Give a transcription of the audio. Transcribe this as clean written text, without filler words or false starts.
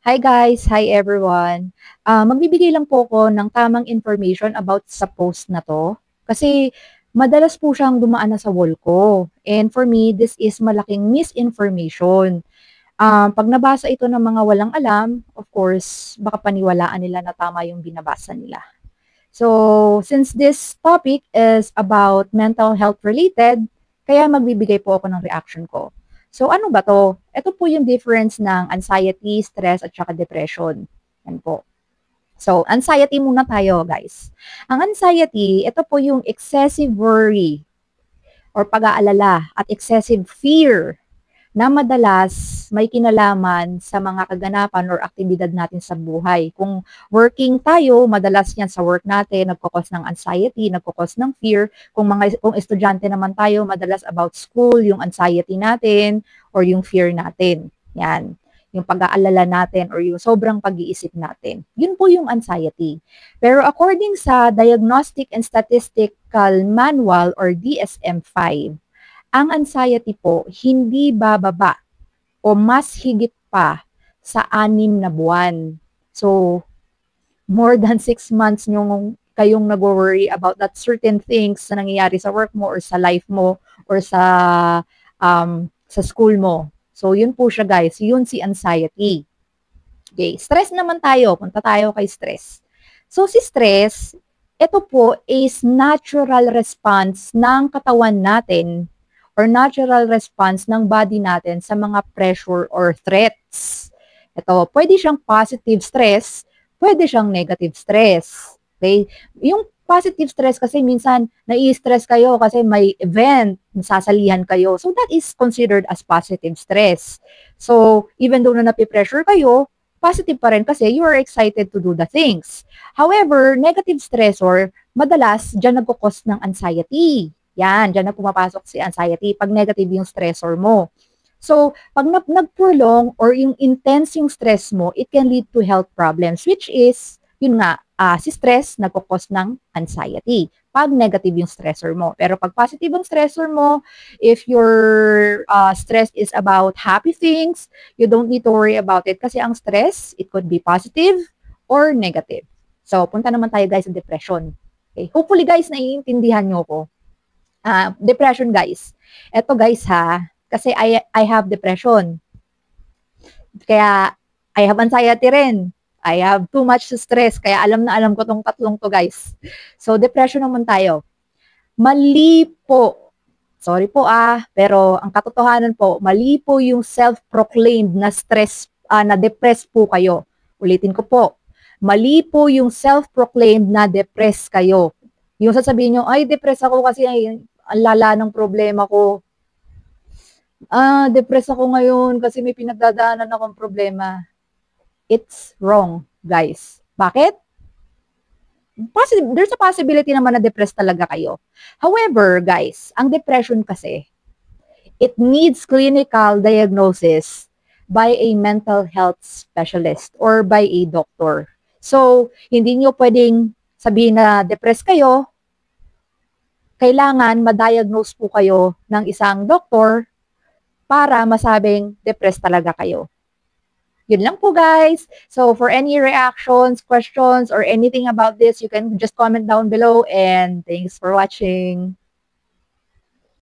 Hi guys, hi everyone. Magbibigay lang po ako ng tamang information about sa post na to. Kasi madalas po siyang dumaan na sa wall ko. And for me, this is malaking misinformation. Pag nabasa ito ng mga walang alam, of course, baka paniwalaan nila na tama yung binabasa nila. So, since this topic is about mental health related, kaya magbibigay po ako ng reaction ko. So, ano ba to? Ito po yung difference ng anxiety, stress, at saka depression. Yan po. So, anxiety muna tayo, guys. Ang anxiety, ito po yung excessive worry or pag-aalala at excessive fear na madalas may kinalaman sa mga kaganapan or aktibidad natin sa buhay. Kung working tayo, madalas yan sa work natin, nagkukos ng anxiety, nagkukos ng fear. Kung estudyante naman tayo, madalas about school, yung anxiety natin or yung fear natin. Yan. Yung pag-aalala natin or yung sobrang pag-iisip natin. Yun po yung anxiety. Pero according sa Diagnostic and Statistical Manual or DSM-5, ang anxiety po hindi bababa o mas higit pa sa 6 na buwan. So, more than 6 months kayong nag-worry about that certain things na nangyayari sa work mo or sa life mo or sa school mo. So, yun po siya guys. Yun si anxiety. Okay. Stress naman tayo. Punta tayo kay stress. So, si stress, ito po is natural response ng katawan natin or natural response ng body natin sa mga pressure or threats. Ito, pwede siyang positive stress, pwede siyang negative stress. Okay? Yung positive stress kasi minsan nai-stress kayo kasi may event, sasalihan kayo. So that is considered as positive stress. So even though na napipressure kayo, positive pa rin kasi you are excited to do the things. However, negative stressor, madalas dyan nagkukos ng anxiety. Yan, dyan na pumapasok si anxiety pag negative yung stressor mo. So, pag nag-prolong or yung intense yung stress mo, it can lead to health problems, which is, yun nga, si stress nagkukos ng anxiety pag negative yung stressor mo. Pero pag positive ang stressor mo, if your stress is about happy things, you don't need to worry about it kasi ang stress, it could be positive or negative. So, punta naman tayo guys sa depression. Okay? Hopefully guys, naiintindihan nyo ko. Depression guys. Ito guys ha, kasi I have depression. Kaya I have anxiety rin. I have too much stress. Kaya alam na alam ko tong tatlong to guys. So depression naman tayo. Mali po. Sorry po pero ang katotohanan po, mali po yung self-proclaimed na stress, na depressed po kayo. Ulitin ko po. Mali po yung self-proclaimed na depressed kayo. Yung sasabihin nyo, ay, depressed ako kasi ang lala ng problema ko. Depressed ako ngayon kasi may pinagdadaanan akong problema. It's wrong, guys. Bakit? There's a possibility naman na depressed talaga kayo. However, guys, ang depression kasi, it needs clinical diagnosis by a mental health specialist or by a doctor. So, hindi nyo pwedeng sabihin na depressed kayo, kailangan ma-diagnose po kayo ng isang doktor para masabing depressed talaga kayo. Yun lang po guys. So for any reactions, questions, or anything about this, you can just comment down below and thanks for watching.